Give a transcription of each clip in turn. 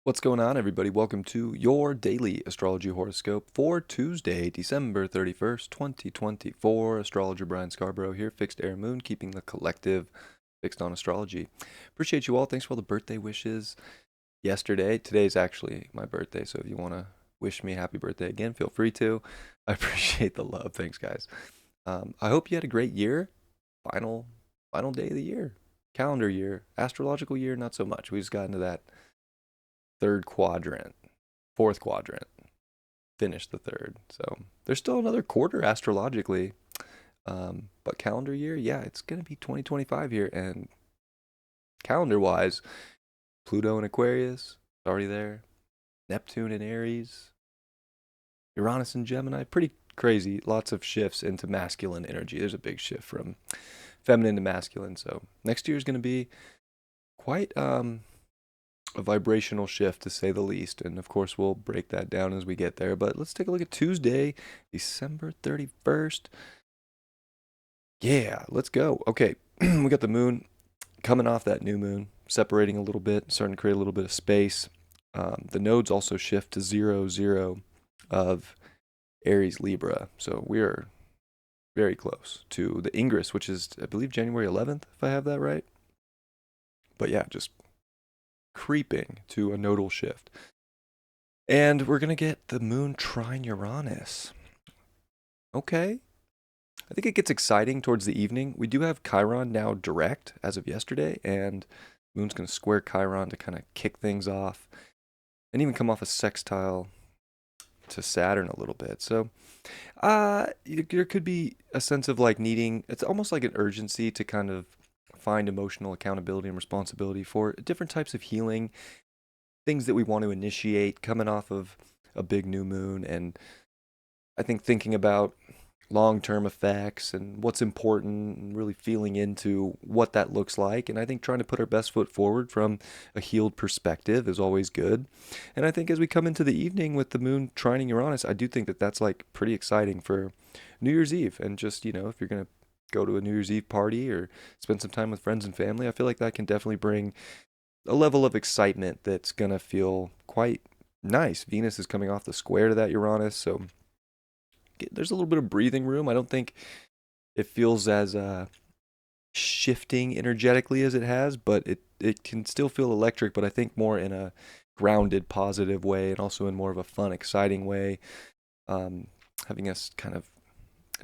What's going on, everybody? Welcome to your daily astrology horoscope for Tuesday, December 31st, 2024. Astrologer Brian Scarborough here, fixed air moon, keeping the collective fixed on astrology. Appreciate you all. Thanks for all the birthday wishes yesterday. Today's actually my birthday, so if you want to wish me happy birthday again, feel free to. I appreciate the love. Thanks, guys. I hope you had a great year. Final, final day of the year. Calendar year. Astrological year, not so much. We just got into that third quadrant, fourth quadrant, finished the third. So there's still another quarter astrologically. But calendar year, yeah, it's going to be 2025 here. And calendar wise, Pluto in Aquarius, already there. Neptune in Aries, Uranus in Gemini, pretty crazy. Lots of shifts into masculine energy. There's a big shift from feminine to masculine. So next year is going to be quite a vibrational shift to say the least. And of course, we'll break that down as we get there. But let's take a look at Tuesday, December 31st. Yeah, let's go. Okay, we got the moon coming off that new moon, separating a little bit, starting to create a little bit of space. The nodes also shift to 0, 0 of Aries Libra. So we're very close to the Ingress, which is, I believe, January 11th, if I have that right. But yeah, just creeping to a nodal shift. And we're going to get the moon trine Uranus. Okay. I think it gets exciting towards the evening. We do have Chiron now direct as of yesterday, and moon's going to square Chiron to kind of kick things off and even come off a sextile to Saturn a little bit. So there could be a sense of like needing, it's almost like an urgency to kind of find emotional accountability and responsibility for different types of healing, things that we want to initiate coming off of a big new moon. And I think thinking about long-term effects and what's important and really feeling into what that looks like. And I think trying to put our best foot forward from a healed perspective is always good. And I think as we come into the evening with the moon trining Uranus, I do think that that's like pretty exciting for New Year's Eve. And just, if you're going to go to a New Year's Eve party or spend some time with friends and family, I feel like that can definitely bring a level of excitement that's going to feel quite nice. Venus is coming off the square to that Uranus, so there's a little bit of breathing room. I don't think it feels as shifting energetically as it has, but it can still feel electric, but I think more in a grounded, positive way and also in more of a fun, exciting way. Having us kind of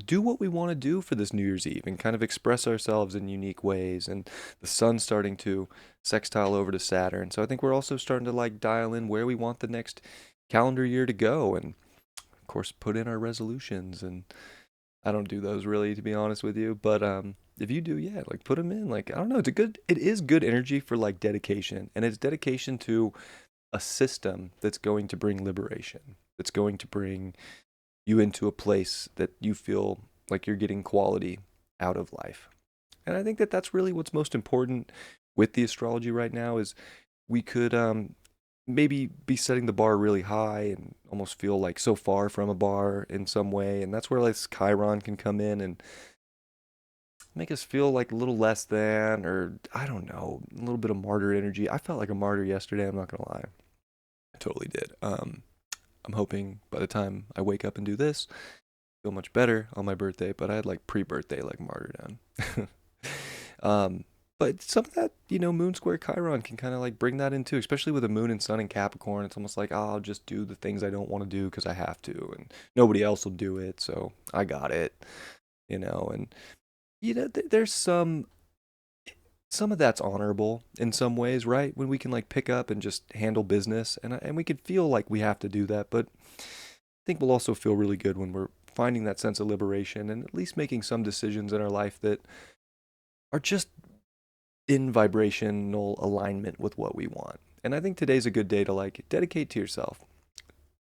do what we want to do for this New Year's Eve and kind of express ourselves in unique ways. And the sun's starting to sextile over to Saturn. So I think we're also starting to like dial in where we want the next calendar year to go. And of course, put in our resolutions. And I don't do those really, to be honest with you. But if you do, yeah, like put them in. Like, I don't know. It is good energy for like dedication. And it's dedication to a system that's going to bring liberation, that's going to bring you into a place that you feel like you're getting quality out of life. And I think that that's really what's most important with the astrology right now is we could maybe be setting the bar really high and almost feel like so far from a bar in some way. And that's where like Chiron can come in and make us feel like a little less than, or I don't know, a little bit of martyr energy. I felt like a martyr yesterday, I'm not going to lie. I totally did. I'm hoping by the time I wake up and do this, feel much better on my birthday, but I had like pre-birthday like martyrdom. um, but some of that, moon square Chiron can kind of like bring that into, especially with a moon and sun in Capricorn. It's almost like, oh, I'll just do the things I don't want to do because I have to, and nobody else will do it, so I got it, and there's some of that's honorable in some ways, right? When we can like pick up and just handle business, and we can feel like we have to do that, but I think we'll also feel really good when we're finding that sense of liberation and at least making some decisions in our life that are just in vibrational alignment with what we want. And I think today's a good day to like dedicate to yourself.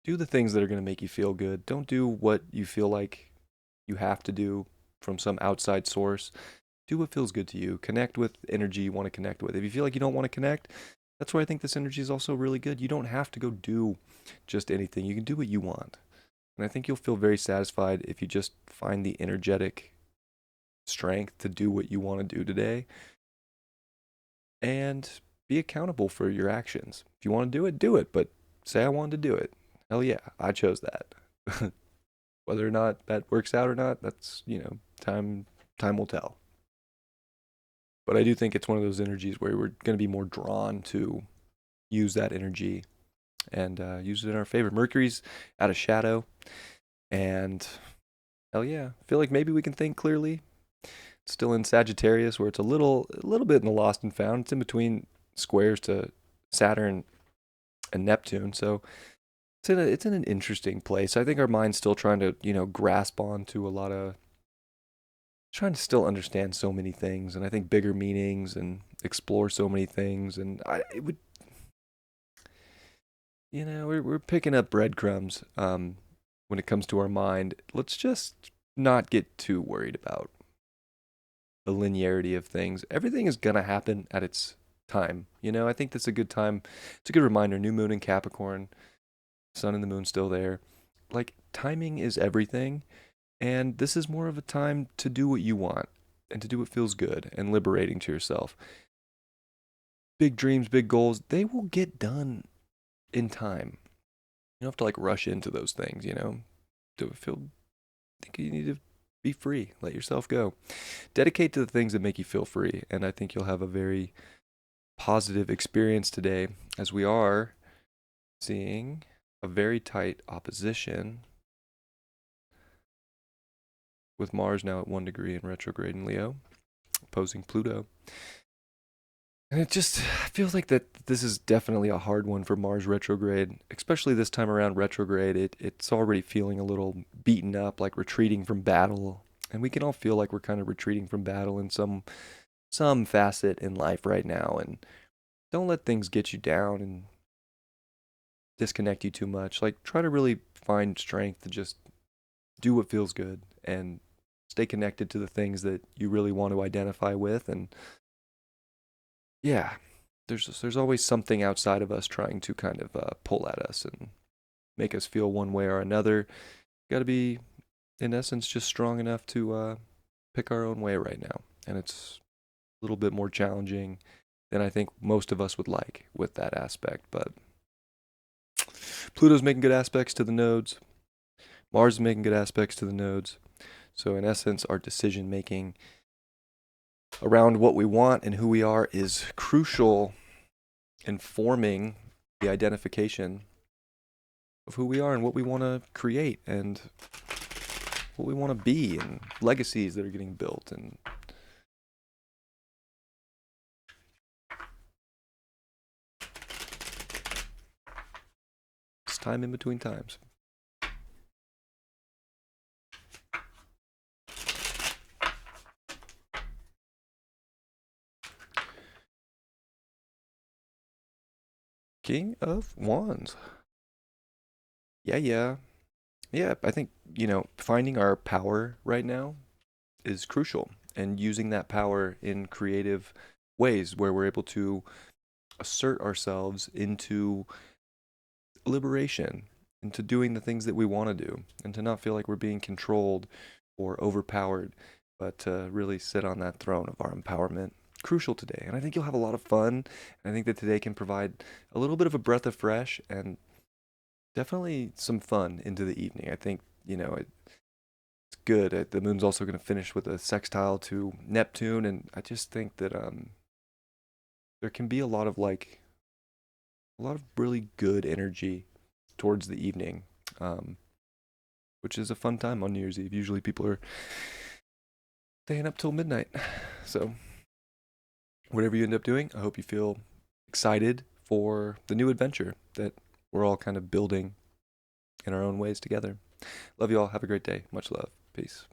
Do the things that are going to make you feel good. Don't do what you feel like you have to do from some outside source. Do what feels good to you. Connect with energy you want to connect with. If you feel like you don't want to connect, that's where I think this energy is also really good. You don't have to go do just anything. You can do what you want. And I think you'll feel very satisfied if you just find the energetic strength to do what you want to do today. And be accountable for your actions. If you want to do it, but say I wanted to do it. Hell yeah, I chose that. Whether or not that works out or not, that's, time will tell. But I do think it's one of those energies where we're going to be more drawn to use that energy and use it in our favor. Mercury's out of shadow, and hell yeah, I feel like maybe we can think clearly. It's still in Sagittarius, where it's a little bit in the lost and found. It's in between squares to Saturn and Neptune, so it's in an interesting place. I think our mind's still trying to grasp onto a lot of, trying to still understand so many things, and I think bigger meanings and explore so many things. And it would, we're picking up breadcrumbs when it comes to our mind. Let's just not get too worried about the linearity of things. Everything is gonna happen at its time. I think that's a good time. It's a good reminder. New moon in Capricorn, sun and the moon still there. Like, timing is everything, and this is more of a time to do what you want and to do what feels good and liberating to yourself. Big dreams, big goals, they will get done in time. You don't have to like rush into those things, I think you need to be free, let yourself go. Dedicate to the things that make you feel free, and I think you'll have a very positive experience today, as we are seeing a very tight opposition with Mars now at 1 degree in retrograde in Leo, opposing Pluto. And it just feels like that this is definitely a hard one for Mars retrograde, especially this time around retrograde. It's already feeling a little beaten up, like retreating from battle. And we can all feel like we're kind of retreating from battle in some facet in life right now. And don't let things get you down and disconnect you too much. Like, try to really find strength to just do what feels good and stay connected to the things that you really want to identify with. And yeah, there's always something outside of us trying to kind of pull at us and make us feel one way or another. Got to be, in essence, just strong enough to pick our own way right now. And it's a little bit more challenging than I think most of us would like with that aspect. But Pluto's making good aspects to the nodes. Mars is making good aspects to the nodes. So in essence, our decision making around what we want and who we are is crucial in forming the identification of who we are and what we want to create and what we want to be, and legacies that are getting built. And it's time in between times. King of Wands. Yeah. I think, finding our power right now is crucial, and using that power in creative ways where we're able to assert ourselves into liberation, into doing the things that we want to do, and to not feel like we're being controlled or overpowered, but to really sit on that throne of our empowerment. Crucial today. And I think you'll have a lot of fun. I think that today can provide a little bit of a breath of fresh and definitely some fun into the evening. I think, it's good. The moon's also going to finish with a sextile to Neptune, and I just think that there can be a lot of really good energy towards the evening, which is a fun time on New Year's Eve. Usually people are staying up till midnight. So whatever you end up doing, I hope you feel excited for the new adventure that we're all kind of building in our own ways together. Love you all. Have a great day. Much love. Peace.